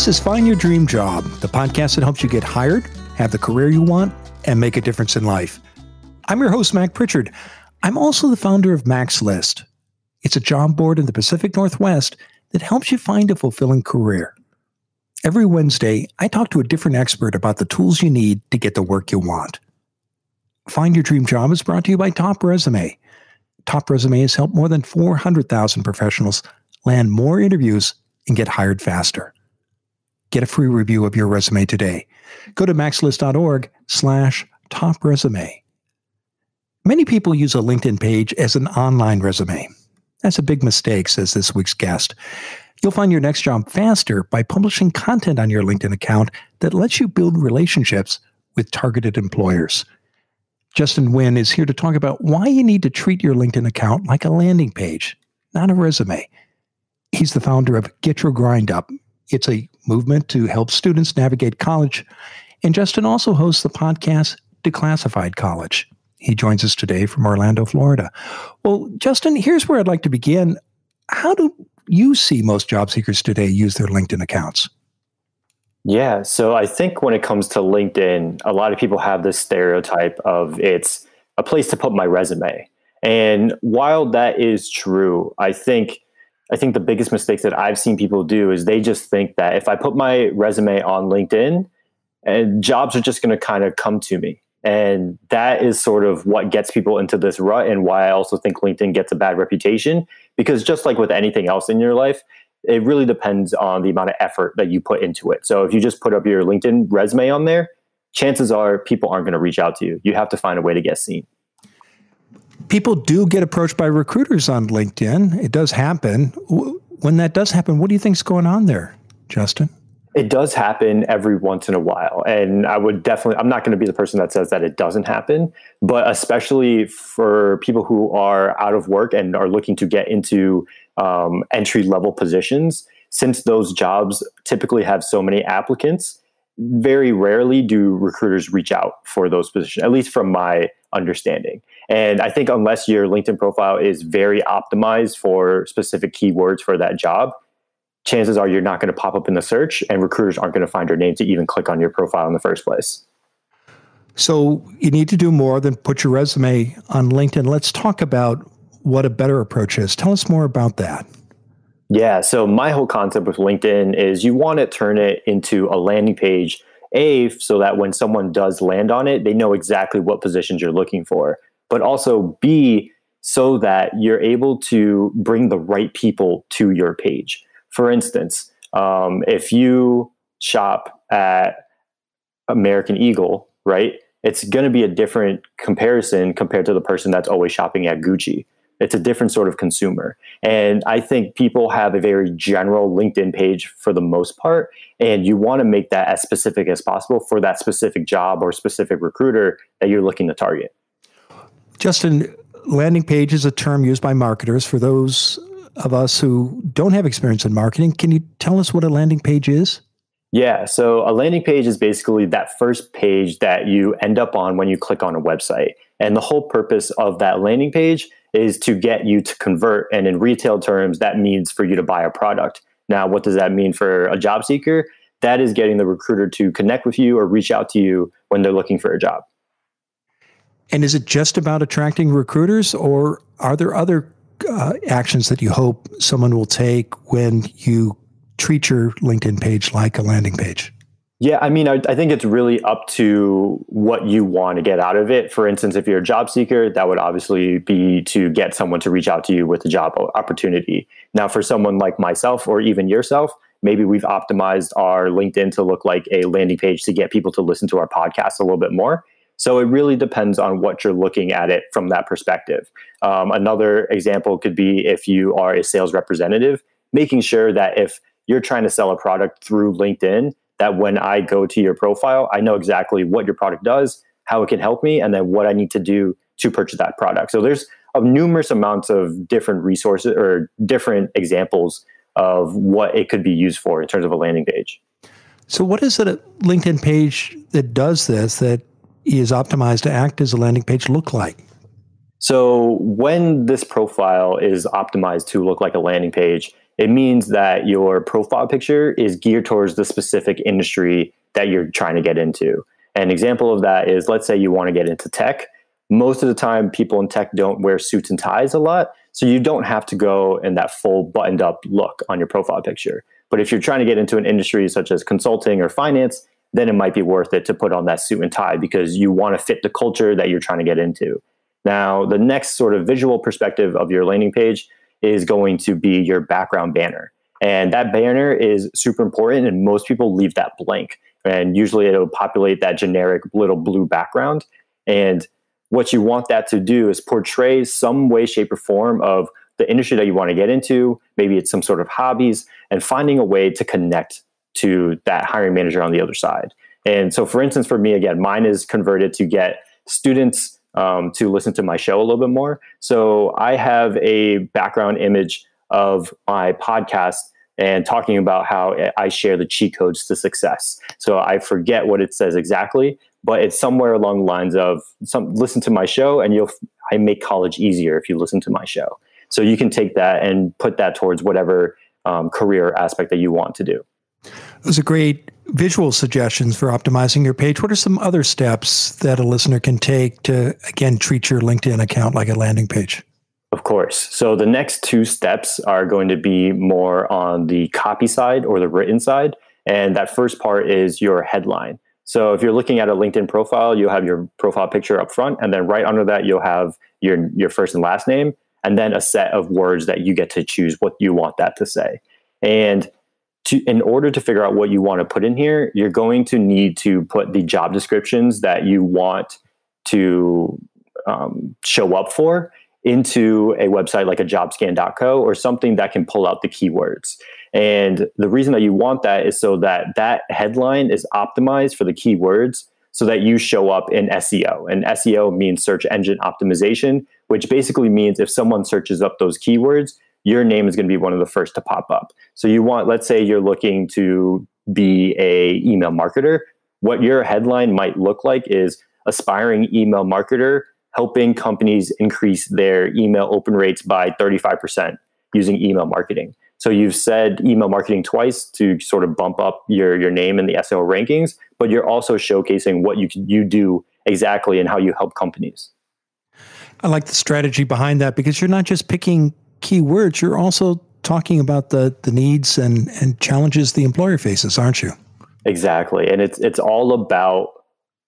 This is Find Your Dream Job, the podcast that helps you get hired, have the career you want, and make a difference in life. I'm your host, Mac Pritchard. I'm also the founder of Mac's List. It's a job board in the Pacific Northwest that helps you find a fulfilling career. Every Wednesday, I talk to a different expert about the tools you need to get the work you want. Find Your Dream Job is brought to you by Top Resume. Top Resume has helped more than 400,000 professionals land more interviews and get hired faster. Get a free review of your resume today. Go to maxlist.org/topresume. Many people use a LinkedIn page as an online resume. That's a big mistake, says this week's guest. You'll find your next job faster by publishing content on your LinkedIn account that lets you build relationships with targeted employers. Justin Nguyen is here to talk about why you need to treat your LinkedIn account like a landing page, not a resume. He's the founder of Get Your Grind Up. It's a movement to help students navigate college. And Justin also hosts the podcast Declassified College. He joins us today from Orlando, Florida. Well, Justin, here's where I'd like to begin. How do you see most job seekers today use their LinkedIn accounts? Yeah, so I think when it comes to LinkedIn, a lot of people have this stereotype of it's a place to put my resume. And while that is true, I think the biggest mistakes that I've seen people do is they just think that if I put my resume on LinkedIn, and jobs are just going to kind of come to me. And that is sort of what gets people into this rut, and why I also think LinkedIn gets a bad reputation, because just like with anything else in your life, it really depends on the amount of effort that you put into it. So if you just put up your LinkedIn resume on there, chances are people aren't going to reach out to you. You have to find a way to get seen. People do get approached by recruiters on LinkedIn. It does happen. When that does happen, what do you think's going on there, Justin? It does happen every once in a while. And I'm not going to be the person that says that it doesn't happen, but especially for people who are out of work and are looking to get into entry-level positions, since those jobs typically have so many applicants, very rarely do recruiters reach out for those positions, at least from my understanding. And I think unless your LinkedIn profile is very optimized for specific keywords for that job, chances are you're not going to pop up in the search, and recruiters aren't going to find your name to even click on your profile in the first place. So you need to do more than put your resume on LinkedIn. Let's talk about what a better approach is. Tell us more about that. Yeah, so my whole concept with LinkedIn is you want to turn it into a landing page, so that when someone does land on it, they know exactly what positions you're looking for, but also B, so that you're able to bring the right people to your page. For instance, if you shop at American Eagle, right, it's going to be a different comparison compared to the person that's always shopping at Gucci. It's a different sort of consumer. And I think people have a very general LinkedIn page for the most part, and you want to make that as specific as possible for that specific job or specific recruiter that you're looking to target. Justin, landing page is a term used by marketers. For those of us who don't have experience in marketing, can you tell us what a landing page is? Yeah, so a landing page is basically that first page that you end up on when you click on a website. And the whole purpose of that landing page is to get you to convert. And in retail terms, that means for you to buy a product. Now, what does that mean for a job seeker? That is getting the recruiter to connect with you or reach out to you when they're looking for a job. And is it just about attracting recruiters, or are there other actions that you hope someone will take when you treat your LinkedIn page like a landing page? Yeah, I mean, I think it's really up to what you want to get out of it. For instance, if you're a job seeker, that would obviously be to get someone to reach out to you with a job opportunity. Now, for someone like myself or even yourself, maybe we've optimized our LinkedIn to look like a landing page to get people to listen to our podcast a little bit more. So it really depends on what you're looking at it from that perspective. Another example could be if you are a sales representative, making sure that if you're trying to sell a product through LinkedIn, that when I go to your profile, I know exactly what your product does, how it can help me, and then what I need to do to purchase that product. So there's numerous amounts of different resources or different examples of what it could be used for in terms of a landing page. So what is it a LinkedIn page that does this, that is optimized to act as a landing page, look like? So when this profile is optimized to look like a landing page, It means that your profile picture is geared towards the specific industry that you're trying to get into. An example of that is, let's say you want to get into tech. Most of the time, people in tech don't wear suits and ties a lot, so you don't have to go in that full buttoned up look on your profile picture. But if you're trying to get into an industry such as consulting or finance, then it might be worth it to put on that suit and tie because you want to fit the culture that you're trying to get into. Now, the next sort of visual perspective of your landing page is going to be your background banner. And that banner is super important, and most people leave that blank. And usually it'll populate that generic little blue background. And what you want that to do is portray some way, shape, or form of the industry that you want to get into. Maybe it's some sort of hobbies, and finding a way to connect to that hiring manager on the other side. And so, for instance, for me, again, mine is converted to get students to listen to my show a little bit more. So I have a background image of my podcast and talking about how I share the cheat codes to success. So I forget what it says exactly, but it's somewhere along the lines of listen to my show and I make college easier if you listen to my show. So you can take that and put that towards whatever career aspect that you want to do. Those are great visual suggestions for optimizing your page. What are some other steps that a listener can take to, again, treat your LinkedIn account like a landing page? Of course. So the next two steps are going to be more on the copy side or the written side. And that first part is your headline. So if you're looking at a LinkedIn profile, you'll have your profile picture up front, and then right under that, you'll have your first and last name, and then a set of words that you get to choose what you want that to say. And in order to figure out what you want to put in here, you're going to need to put the job descriptions that you want to show up for into a website like a jobscan.co or something that can pull out the keywords. And the reason that you want that is so that that headline is optimized for the keywords so that you show up in SEO. And SEO means search engine optimization, which basically means if someone searches up those keywords, your name is going to be one of the first to pop up. So you want, let's say you're looking to be a email marketer. What your headline might look like is aspiring email marketer helping companies increase their email open rates by 35% using email marketing. So you've said email marketing twice to sort of bump up your name in the SEO rankings, but you're also showcasing what you do exactly and how you help companies. I like the strategy behind that because you're not just picking keywords, you're also talking about the needs and challenges the employer faces, aren't you? Exactly. And it's all about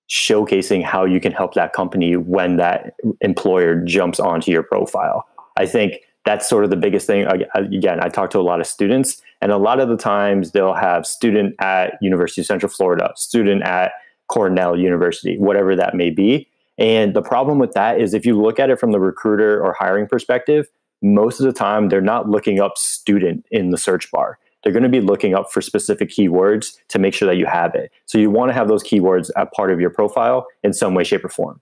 showcasing how you can help that company when that employer jumps onto your profile. I think that's sort of the biggest thing. Again, I talk to a lot of students, and a lot of the times they'll have student at University of Central Florida, student at Cornell University, whatever that may be. And the problem with that is if you look at it from the recruiter or hiring perspective, most of the time they're not looking up student in the search bar. They're going to be looking up for specific keywords to make sure that you have it. So you want to have those keywords as part of your profile in some way, shape, or form.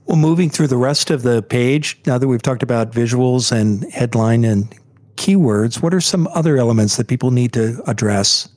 Well, moving through the rest of the page, now that we've talked about visuals and headline and keywords, what are some other elements that people need to address?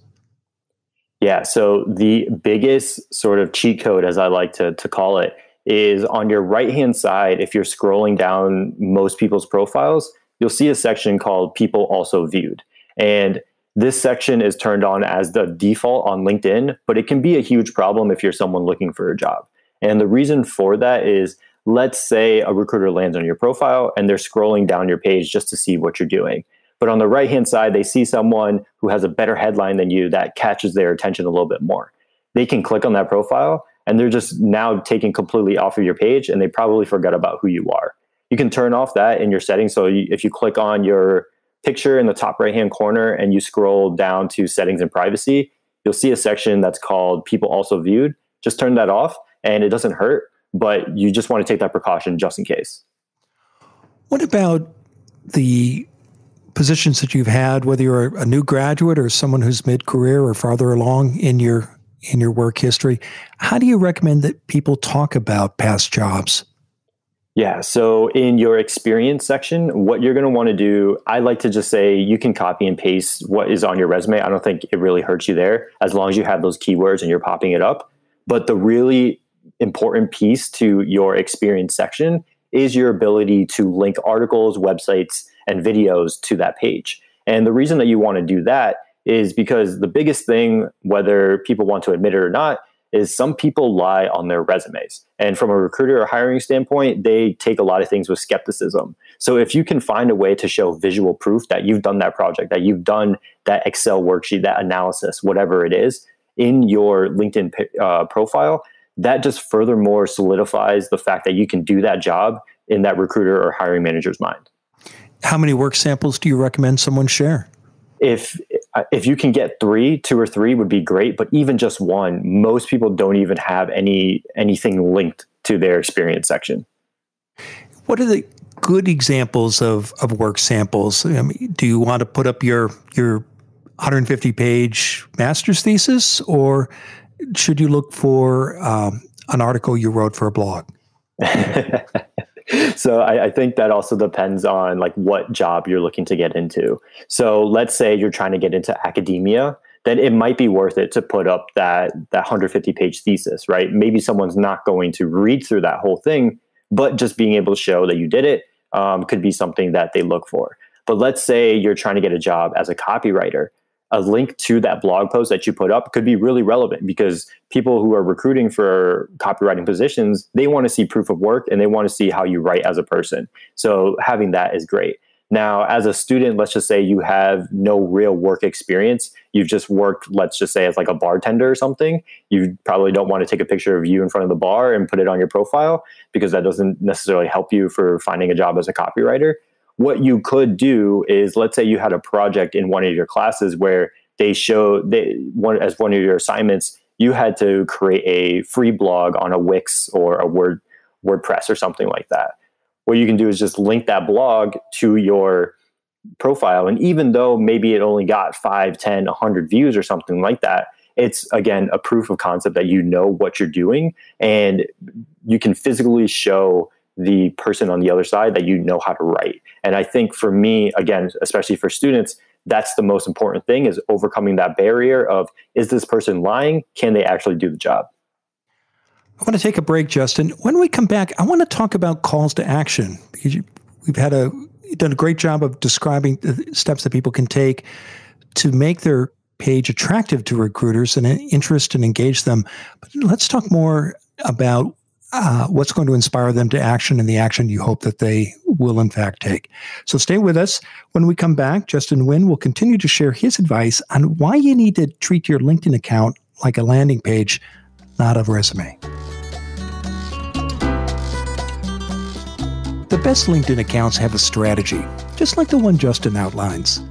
Yeah, so the biggest sort of cheat code, as I like to call it, is on your right-hand side. If you're scrolling down most people's profiles, you'll see a section called People Also Viewed. And this section is turned on as the default on LinkedIn, but it can be a huge problem if you're someone looking for a job. And the reason for that is, let's say a recruiter lands on your profile and they're scrolling down your page just to see what you're doing. But on the right-hand side, they see someone who has a better headline than you that catches their attention a little bit more. They can click on that profile and they're just now taken completely off of your page, and they probably forgot about who you are. You can turn off that in your settings. So if you click on your picture in the top right-hand corner and you scroll down to settings and privacy, you'll see a section that's called People Also Viewed. Just turn that off and it doesn't hurt, but you just want to take that precaution just in case. What about the positions that you've had, whether you're a new graduate or someone who's mid-career or farther along in your work history? How do you recommend that people talk about past jobs? Yeah. So in your experience section, what you're going to want to do, I like to just say you can copy and paste what is on your resume. I don't think it really hurts you there as long as you have those keywords and you're popping it up. But the really important piece to your experience section is your ability to link articles, websites, and videos to that page. And the reason that you want to do that is because the biggest thing, whether people want to admit it or not, is some people lie on their resumes. And from a recruiter or hiring standpoint, they take a lot of things with skepticism. So if you can find a way to show visual proof that you've done that project, that you've done that Excel worksheet, that analysis, whatever it is, in your LinkedIn profile, that just furthermore solidifies the fact that you can do that job in that recruiter or hiring manager's mind. How many work samples do you recommend someone share? If you can get 2 or 3 would be great, but even just one, most people don't even have anything linked to their experience section. What are the good examples of work samples? I mean, do you want to put up your 150-page master's thesis, or should you look for an article you wrote for a blog? So I think that also depends on like what job you're looking to get into. So let's say you're trying to get into academia, then it might be worth it to put up that 150-page thesis, right? Maybe someone's not going to read through that whole thing, but just being able to show that you did it could be something that they look for. But let's say you're trying to get a job as a copywriter. A link to that blog post that you put up could be really relevant, because people who are recruiting for copywriting positions, they want to see proof of work and they want to see how you write as a person. So having that is great. Now, as a student, let's just say you have no real work experience. You've just worked, let's just say, as like a bartender or something. You probably don't want to take a picture of you in front of the bar and put it on your profile, because that doesn't necessarily help you for finding a job as a copywriter. What you could do is, let's say you had a project in one of your classes where as one of your assignments, you had to create a free blog on a Wix or a WordPress or something like that. What you can do is just link that blog to your profile. And even though maybe it only got 5, 10, 100 views or something like that, it's, again, a proof of concept that you know what you're doing, and you can physically show the person on the other side that you know how to write. And I think for me, again, especially for students, that's the most important thing, is overcoming that barrier of, is this person lying? Can they actually do the job? I want to take a break, Justin. When we come back, I want to talk about calls to action, because you've done a great job of describing the steps that people can take to make their page attractive to recruiters and interest and engage them. But let's talk more about what's going to inspire them to action, and the action you hope that they will in fact take. So stay with us. When we come back, Justin Nguyen will continue to share his advice on why you need to treat your LinkedIn account like a landing page, not a resume. The best LinkedIn accounts have a strategy, just like the one Justin outlines.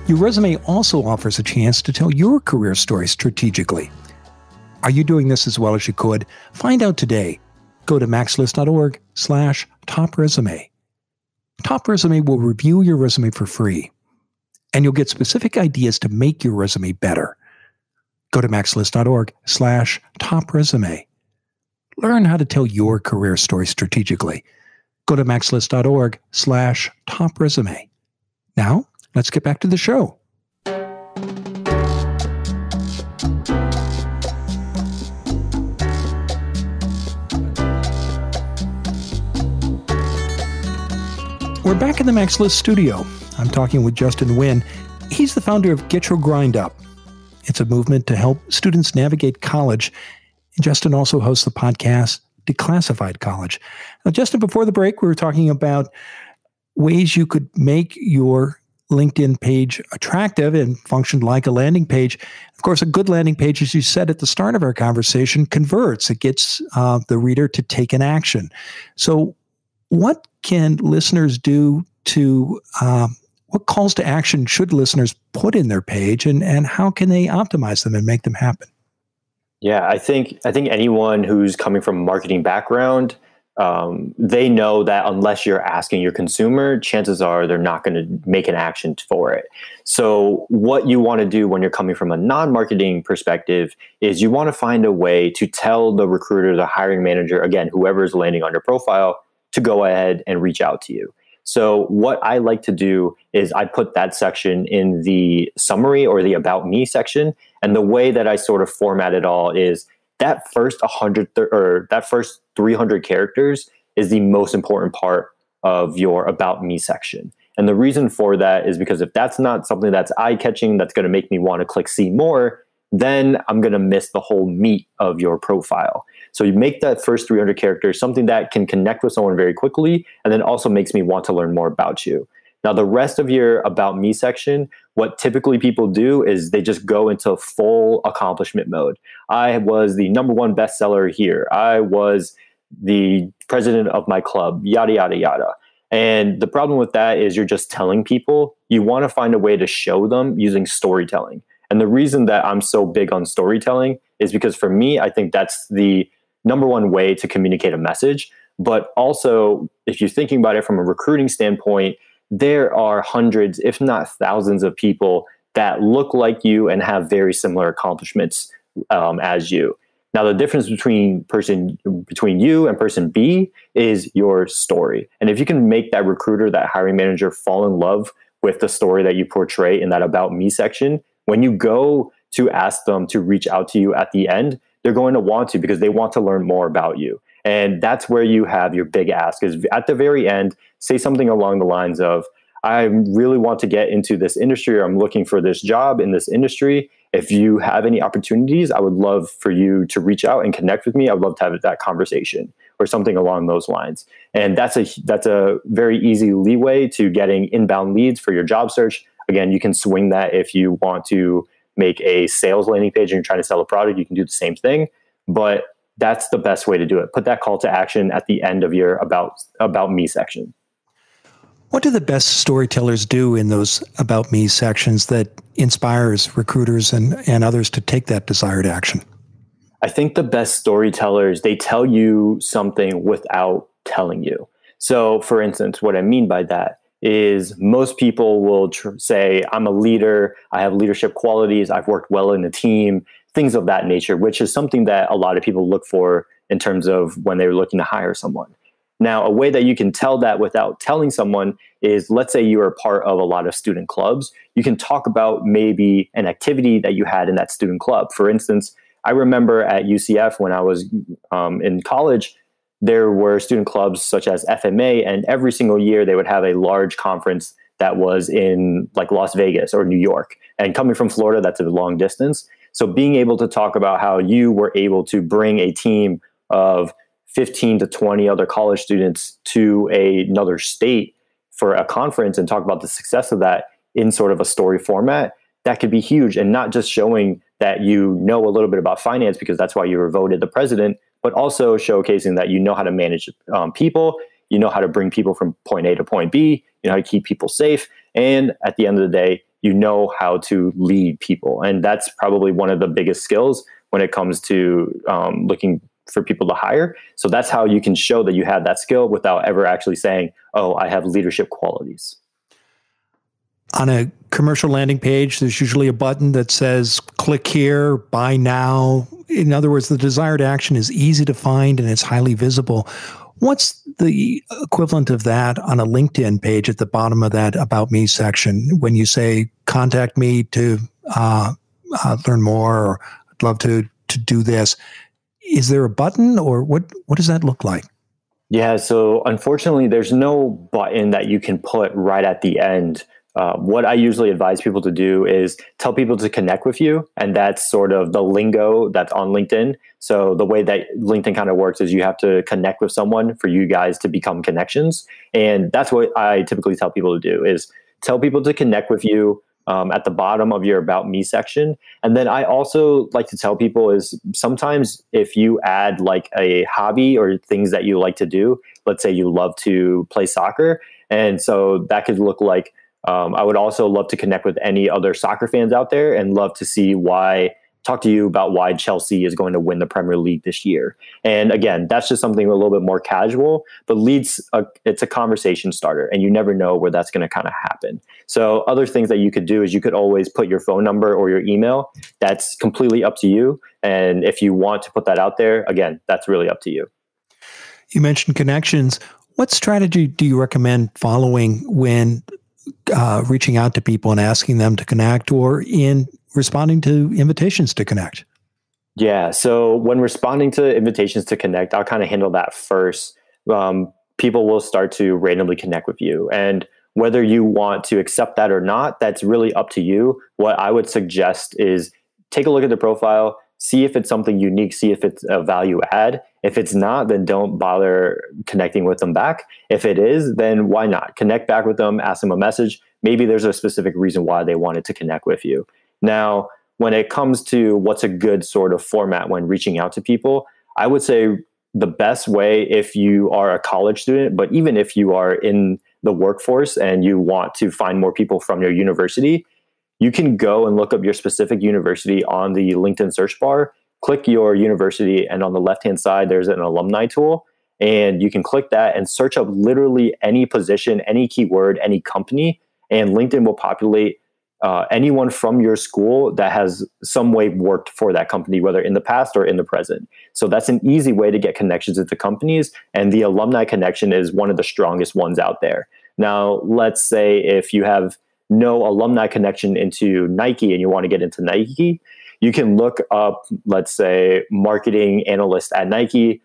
Your resume also offers a chance to tell your career story strategically. Are you doing this as well as you could? Find out today. Go to maxlist.org/topresume. Top Resume will review your resume for free, and you'll get specific ideas to make your resume better. Go to maxlist.org/topresume. Learn how to tell your career story strategically. Go to maxlist.org/topresume. Now, let's get back to the show. We're back in the Max List studio. I'm talking with Justin Nguyen. He's the founder of Get Your Grind Up. It's a movement to help students navigate college. And Justin also hosts the podcast Declassified College. Now, Justin, before the break, we were talking about ways you could make your LinkedIn page attractive and function like a landing page. Of course, a good landing page, as you said at the start of our conversation, converts. It gets the reader to take an action. So what can listeners do to, what calls to action should listeners put in their page, and how can they optimize them and make them happen? Yeah, I think anyone who's coming from a marketing background, they know that unless you're asking your consumer, chances are they're not going to make an action for it. So what you want to do when you're coming from a non-marketing perspective is you want to find a way to tell the recruiter, the hiring manager, again, whoever's landing on your profile, to go ahead and reach out to you. So what I like to do is I put that section in the summary or the About Me section. And the way that I sort of format it all is that first 300 characters is the most important part of your About Me section. And the reason for that is because if that's not something that's eye-catching, that's going to make me want to click see more, then I'm going to miss the whole meat of your profile. So you make that first 300 characters something that can connect with someone very quickly, and then also makes me want to learn more about you. Now, the rest of your About Me section, what typically people do is they just go into full accomplishment mode. I was the #1 bestseller here. I was the president of my club, yada, yada, yada. And the problem with that is you're just telling people. You want to find a way to show them using storytelling. And the reason that I'm so big on storytelling is because for me, I think that's the #1 way to communicate a message. But also, if you're thinking about it from a recruiting standpoint, there are hundreds, if not thousands of people that look like you and have very similar accomplishments as you. Now, the difference between you and person B is your story. And if you can make that recruiter, that hiring manager fall in love with the story that you portray in that About Me section, when you go to ask them to reach out to you at the end, they're going to want to because they want to learn more about you. And that's where you have your big ask is at the very end, say something along the lines of, I really want to get into this industry, or I'm looking for this job in this industry. If you have any opportunities, I would love for you to reach out and connect with me. I would love to have that conversation or something along those lines. And that's a very easy leeway to getting inbound leads for your job search. Again, you can swing that if you want to make a sales landing page and you're trying to sell a product, you can do the same thing. But that's the best way to do it. Put that call to action at the end of your About Me section. What do the best storytellers do in those About Me sections that inspires recruiters and others to take that desired action? I think the best storytellers, they tell you something without telling you. So for instance, what I mean by that is most people will say, I'm a leader, I have leadership qualities, I've worked well in a team, things of that nature, which is something that a lot of people look for in terms of when they're looking to hire someone. Now, a way that you can tell that without telling someone is, let's say you are part of a lot of student clubs. You can talk about maybe an activity that you had in that student club. For instance, I remember at UCF when I was in college, there were student clubs such as FMA, and every single year they would have a large conference that was in like Las Vegas or New York. And coming from Florida, that's a long distance. So being able to talk about how you were able to bring a team of 15 to 20 other college students to another state for a conference and talk about the success of that in sort of a story format, that could be huge. And not just showing that you know a little bit about finance because that's why you were voted the president, but also showcasing that you know how to manage people, you know how to bring people from point A to point B, you know how to keep people safe. And at the end of the day, you know how to lead people. And that's probably one of the biggest skills when it comes to looking for people to hire. So that's how you can show that you have that skill without ever actually saying, oh, I have leadership qualities. On a commercial landing page, there's usually a button that says, click here, buy now. In other words, the desired action is easy to find and it's highly visible. What's the equivalent of that on a LinkedIn page at the bottom of that About Me section when you say, contact me to learn more, or I'd love to do this? Is there a button, or what does that look like? Yeah, so unfortunately, there's no button that you can put right at the end. What I usually advise people to do is tell people to connect with you. And that's sort of the lingo that's on LinkedIn. So the way that LinkedIn kind of works is you have to connect with someone for you guys to become connections. And that's what I typically tell people to do is tell people to connect with you at the bottom of your About Me section. And then I also like to tell people is sometimes if you add like a hobby or things that you like to do, let's say you love to play soccer. And so that could look like, I would also love to connect with any other soccer fans out there and love to see talk to you about why Chelsea is going to win the Premier League this year. And again, that's just something a little bit more casual, but it's a conversation starter and you never know where that's going to kind of happen. So other things that you could do is you could always put your phone number or your email. That's completely up to you. And if you want to put that out there, again, that's really up to you. You mentioned connections. What strategy do you recommend following when reaching out to people and asking them to connect, or in responding to invitations to connect? Yeah. So when responding to invitations to connect, I'll kind of handle that first. People will start to randomly connect with you. And Whether you want to accept that or not, that's really up to you. What I would suggest is take a look at the profile, see if it's something unique, see if it's a value add. If it's not, then don't bother connecting with them back. If it is, then why not? Connect back with them, ask them a message. Maybe there's a specific reason why they wanted to connect with you. Now, when it comes to what's a good sort of format when reaching out to people, I would say the best way, if you are a college student, but even if you are in the workforce and you want to find more people from your university, you can go and look up your specific university on the LinkedIn search bar, click your university, and on the left-hand side, there's an alumni tool. And you can click that and search up literally any position, any keyword, any company, and LinkedIn will populate anyone from your school that has some way worked for that company, whether in the past or in the present. So that's an easy way to get connections into companies. And the alumni connection is one of the strongest ones out there. Now, let's say if you have no alumni connection into Nike and you want to get into Nike, you can look up, let's say, marketing analyst at Nike.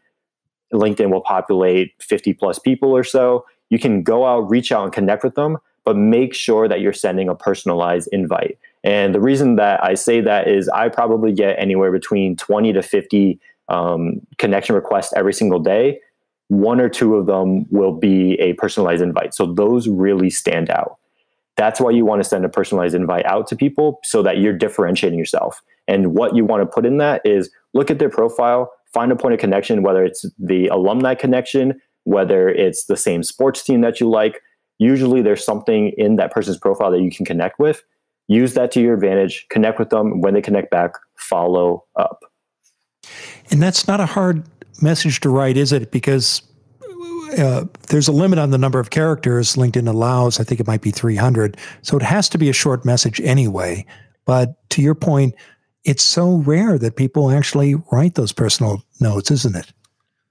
LinkedIn will populate 50 plus people or so. You can go out, reach out and connect with them, but make sure that you're sending a personalized invite. And the reason that I say that is I probably get anywhere between 20 to 50 connection requests every single day. One or two of them will be a personalized invite. So those really stand out. That's why you want to send a personalized invite out to people so that you're differentiating yourself. And what you want to put in that is look at their profile, find a point of connection, whether it's the alumni connection, whether it's the same sports team that you like. Usually there's something in that person's profile that you can connect with. Use that to your advantage, connect with them. When they connect back, follow up. And that's not a hard message to write, is it? Because there's a limit on the number of characters LinkedIn allows. I think it might be 300. So it has to be a short message anyway. But to your point, it's so rare that people actually write those personal notes, isn't it?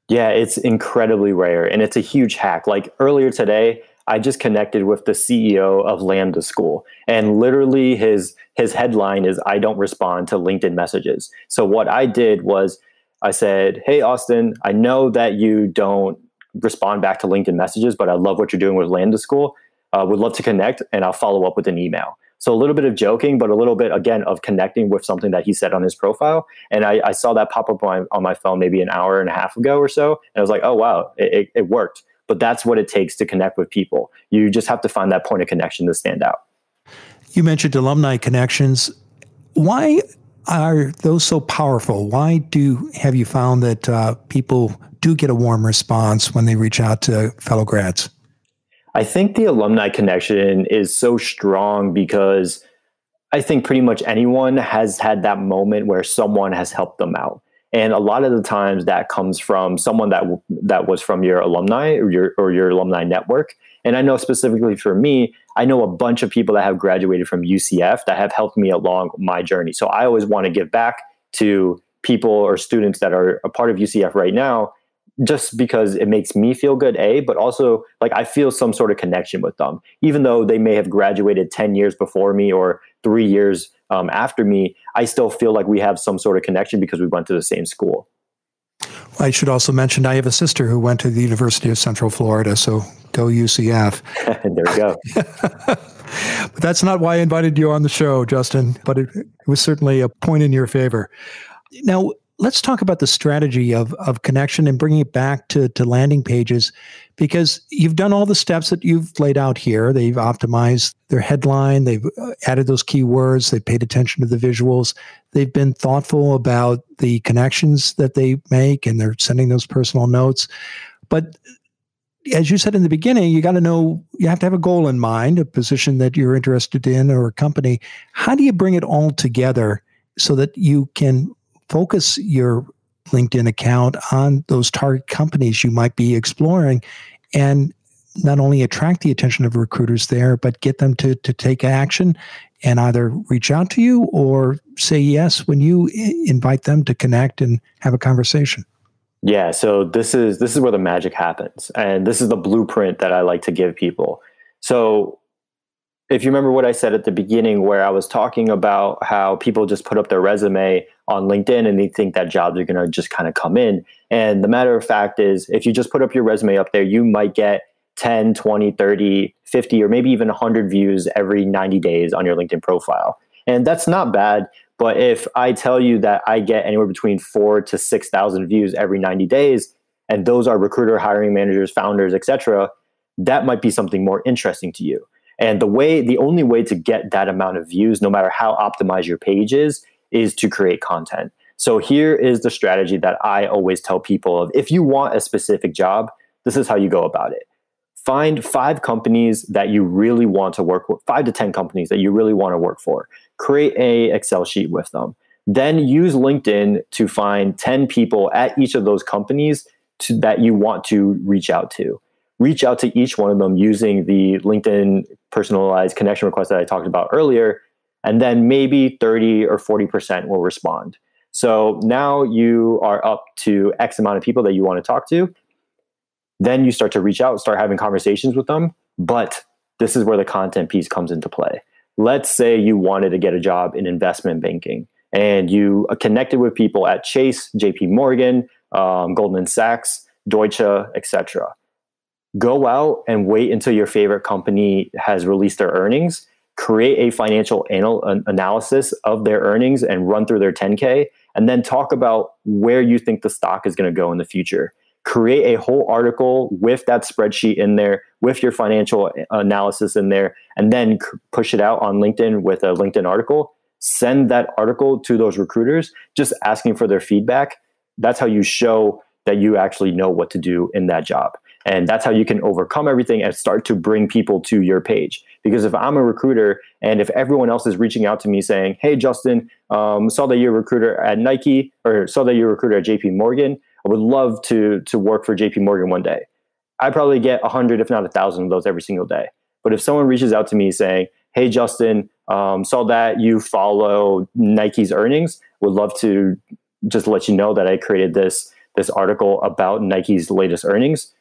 Yeah, it's incredibly rare. And it's a huge hack. Like earlier today, I just connected with the CEO of Lambda School. And literally his headline is, "I don't respond to LinkedIn messages." So what I did was I said, "Hey, Austin, I know that you don't respond back to LinkedIn messages, but I love what you're doing with Lambda School. Would love to connect, and I'll follow up with an email." So a little bit of joking, but a little bit, again, of connecting with something that he said on his profile. And I saw that pop up on my phone maybe an hour and a half ago or so. And I was like, oh, wow, it worked. But that's what it takes to connect with people. You just have to find that point of connection to stand out. You mentioned alumni connections. Why are those so powerful? Why have you found that people do get a warm response when they reach out to fellow grads? I think the alumni connection is so strong because I think pretty much anyone has had that moment where someone has helped them out. And a lot of the times that comes from someone that was from your alumni or your alumni network. And I know specifically for me, I know a bunch of people that have graduated from UCF that have helped me along my journey. So I always want to give back to people or students that are a part of UCF right now, just because it makes me feel good, but also like I feel some sort of connection with them. Even though they may have graduated 10 years before me or 3 years after me, I still feel like we have some sort of connection because we went to the same school. I should also mention I have a sister who went to the University of Central Florida, so go UCF. There we go. But that's not why I invited you on the show, Justin, but it was certainly a point in your favor. Now, let's talk about the strategy of connection and bringing it back to landing pages, because you've done all the steps that you've laid out here. They've optimized their headline. They've added those keywords. They've paid attention to the visuals. They've been thoughtful about the connections that they make, and they're sending those personal notes. But as you said in the beginning, you got to know, you have to have a goal in mind, a position that you're interested in or a company. How do you bring it all together so that you can focus your LinkedIn account on those target companies you might be exploring, and not only attract the attention of recruiters there, but get them to take action and either reach out to you or say yes when you invite them to connect and have a conversation? Yeah, so this is where the magic happens. And this is the blueprint that I like to give people. So if you remember what I said at the beginning, where I was talking about how people just put up their resume on LinkedIn and they think that jobs are going to just kind of come in. And the matter of fact is, if you just put up your resume up there, you might get 10, 20, 30, 50, or maybe even 100 views every 90 days on your LinkedIn profile. And that's not bad. But if I tell you that I get anywhere between 4,000 to 6,000 views every 90 days, and those are recruiter, hiring managers, founders, etc., that might be something more interesting to you. And the only way to get that amount of views, no matter how optimized your page is to create content. So here is the strategy that I always tell people of: if you want a specific job, this is how you go about it. Find 5 companies that you really want to work with, 5 to 10 companies that you really want to work for. Create a Excel sheet with them. Then use LinkedIn to find 10 people at each of those companies that you want to reach out to. Reach out to each one of them using the LinkedIn personalized connection request that I talked about earlier, and then maybe 30 or 40% will respond. So now you are up to X amount of people that you want to talk to. Then you start to reach out, start having conversations with them. But this is where the content piece comes into play. Let's say you wanted to get a job in investment banking and you connected with people at Chase, JP Morgan, Goldman Sachs, Deutsche, etc. Go out and wait until your favorite company has released their earnings. Create a financial analysis of their earnings and run through their 10K, and then talk about where you think the stock is going to go in the future. Create a whole article with that spreadsheet in there, with your financial analysis in there, and then push it out on LinkedIn with a LinkedIn article. Send that article to those recruiters, just asking for their feedback. That's how you show that you actually know what to do in that job. And that's how you can overcome everything and start to bring people to your page. Because if I'm a recruiter and if everyone else is reaching out to me saying, hey, Justin, saw that you're a recruiter at Nike, or saw that you're a recruiter at JP Morgan, I would love to work for JP Morgan one day. I probably get 100, if not 1,000 of those every single day. But if someone reaches out to me saying, hey, Justin, saw that you follow Nike's earnings, would love to just let you know that I created this article about Nike's latest earnings.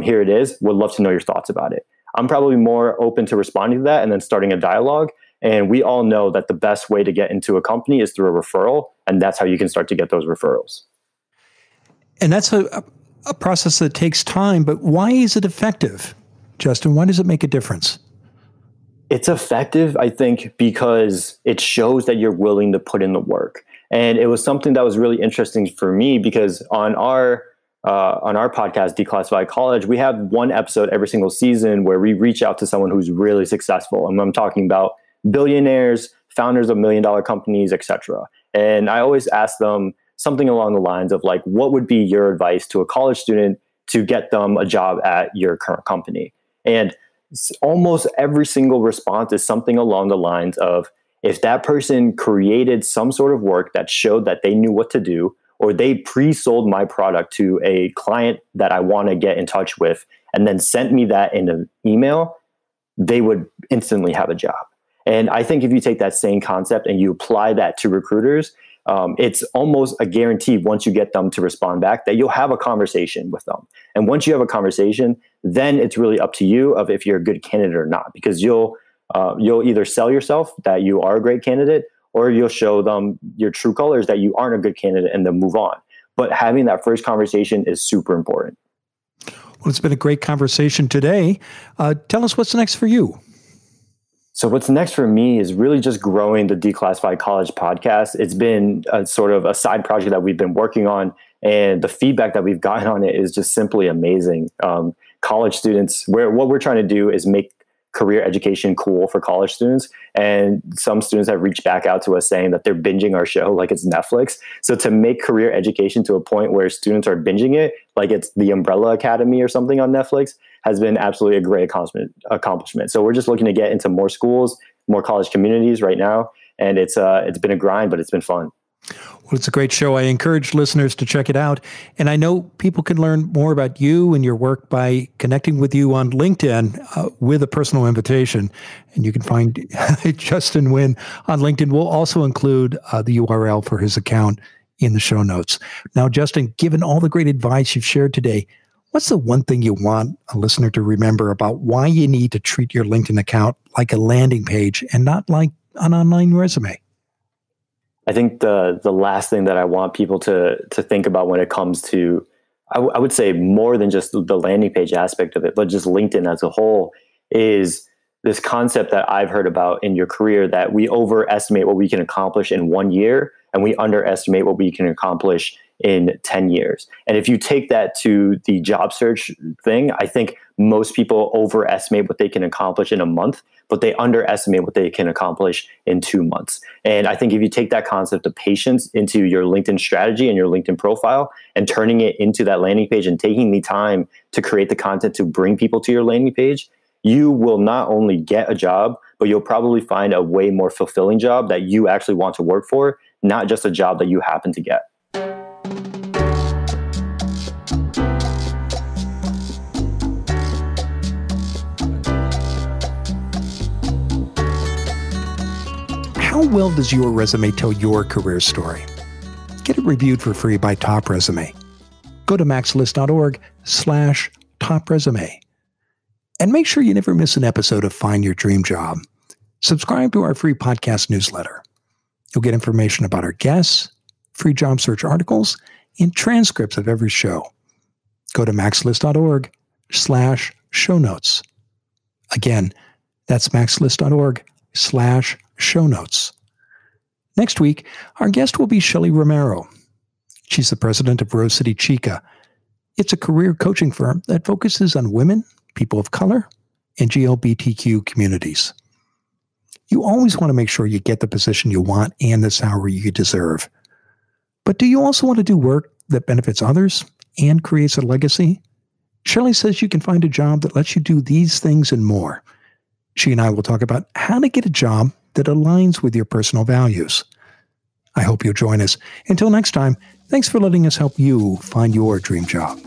Here it is. Would love to know your thoughts about it. I'm probably more open to responding to that and then starting a dialogue. And we all know that the best way to get into a company is through a referral. And that's how you can start to get those referrals. And that's a process that takes time. But why is it effective, Justin? Why does it make a difference? It's effective, I think, because it shows that you're willing to put in the work. And it was something that was really interesting for me because on our podcast, Declassified College, we have one episode every single season where we reach out to someone who's really successful. And I'm talking about billionaires, founders of $1 million companies, etc. And I always ask them something along the lines of like, what would be your advice to a college student to get them a job at your current company? And almost every single response is something along the lines of, if that person created some sort of work that showed that they knew what to do, or they pre-sold my product to a client that I want to get in touch with, and then sent me that in an email, they would instantly have a job. And I think if you take that same concept and you apply that to recruiters, it's almost a guarantee once you get them to respond back that you'll have a conversation with them. And once you have a conversation, then it's really up to you of if you're a good candidate or not, because you'll either sell yourself that you are a great candidate, or you'll show them your true colors that you aren't a good candidate and then move on. But having that first conversation is super important. Well, it's been a great conversation today. Tell us what's next for you. So what's next for me is really just growing the Declassified College podcast. It's been a sort of a side project that we've been working on, and the feedback that we've gotten on it is just simply amazing. College students, what we're trying to do is make career education cool for college students. And some students have reached back out to us saying that they're binging our show like it's Netflix. So to make career education to a point where students are binging it like it's the Umbrella Academy or something on Netflix has been absolutely a great accomplishment. So we're just looking to get into more schools, more college communities right now. And it's been a grind, but it's been fun. Well, it's a great show. I encourage listeners to check it out. And I know people can learn more about you and your work by connecting with you on LinkedIn with a personal invitation. And you can find Justin Nguyen on LinkedIn. We'll also include the URL for his account in the show notes. Now, Justin, given all the great advice you've shared today, what's the one thing you want a listener to remember about why you need to treat your LinkedIn account like a landing page and not like an online resume? I think the last thing that I want people to think about when it comes to I would say more than just the landing page aspect of it, but just LinkedIn as a whole is this concept that I've heard about in your career that we overestimate what we can accomplish in 1 year and we underestimate what we can accomplish in 10 years. And if you take that to the job search thing, I think most people overestimate what they can accomplish in a month, but they underestimate what they can accomplish in 2 months. And I think if you take that concept of patience into your LinkedIn strategy and your LinkedIn profile and turning it into that landing page and taking the time to create the content to bring people to your landing page, you will not only get a job, but you'll probably find a way more fulfilling job that you actually want to work for, not just a job that you happen to get. How well does your resume tell your career story? Get it reviewed for free by Top Resume. Go to maxlist.org/topresume. And make sure you never miss an episode of Find Your Dream Job. Subscribe to our free podcast newsletter. You'll get information about our guests, free job search articles, and transcripts of every show. Go to maxlist.org/show notes. Again, that's maxlist.org/show notes. Next week, our guest will be Shelly Romero. She's the president of Rose City Chica. It's a career coaching firm that focuses on women, people of color, and GLBTQ communities. You always want to make sure you get the position you want and the salary you deserve. But do you also want to do work that benefits others and creates a legacy? Shelly says you can find a job that lets you do these things and more. She and I will talk about how to get a job that aligns with your personal values. I hope you'll join us. Until next time, thanks for letting us help you find your dream job.